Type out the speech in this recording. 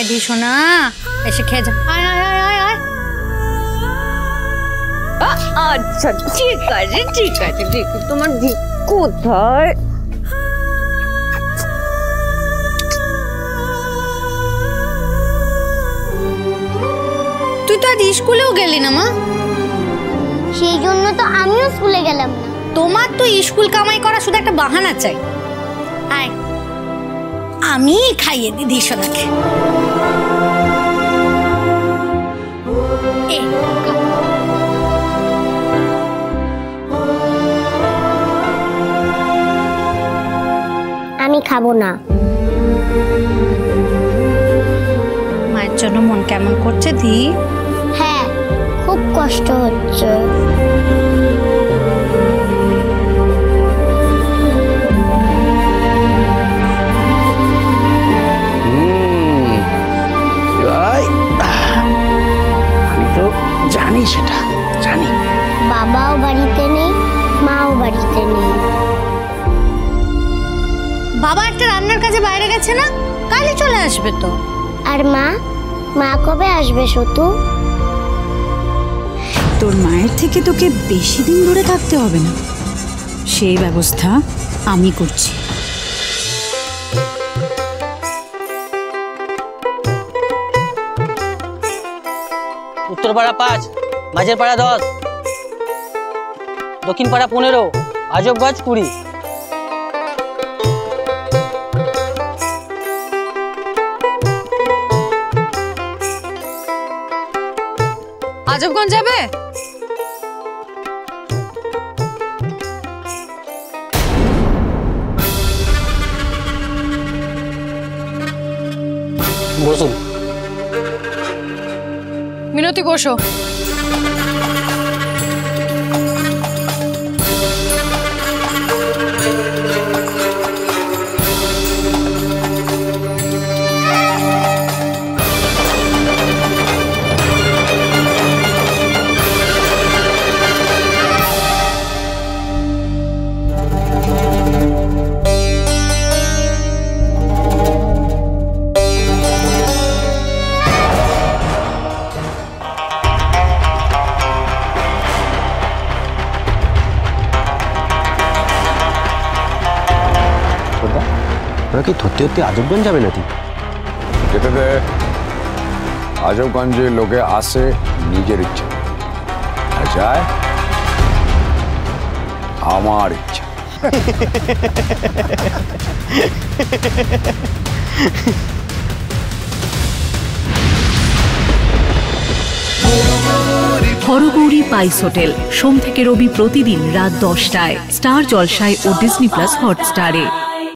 আয় দি সোনা, এসে খেয়ে যা। আয় আয় আয় আয় আয়। আচ্ছা ঠিক আছে ঠিক আছে, দেখি তোমার দি কোথায়। তুই তো আজ স্কুলেও গেলি না মা। সেই জন্য তো আমিও স্কুলে গেলাম না। তোমার তো স্কুল কামাই করা শুধু একটা বাহানা চাই। আয় আমি খাইয়ে দিদি সোনাকে। আমি খাবো না। মায়ের জন্য মন কেমন করছে দি? হ্যাঁ, খুব কষ্ট হচ্ছে। আমি তো জানি, সেটা জানি। বাবাও বাড়িতে নেই, মাও বাড়িতে নেই। বাবা একটা রান্নার কাজে বাইরে গেছে না, কালই চলে আসবে তো। আর মা, মা কবে আসবে সতু? তোর মায়ের থেকে তোকে বেশি দিন দূরে থাকতে হবে না, সেই ব্যবস্থা আমি করছি। উত্তরপাড়া 5, মাঝের পাড়া 10, দক্ষিণ পাড়া 15, আজবগঞ্জ 20। আজবগঞ্জ যাবে? বসুন। মিনতি বসো। তোরা কি ধরতে ধরতে আজবগঞ্জ যাবে নাকি? যেতে দে, আজবগঞ্জে লোকে আসে নিজের ইচ্ছা, আর যায় আমার ইচ্ছা। হরগৌরী পাইস হোটেল, সোম থেকে রবি প্রতিদিন রাত 10টায় স্টার জলসায় ও ডিজনি প্লাস হটস্টারে।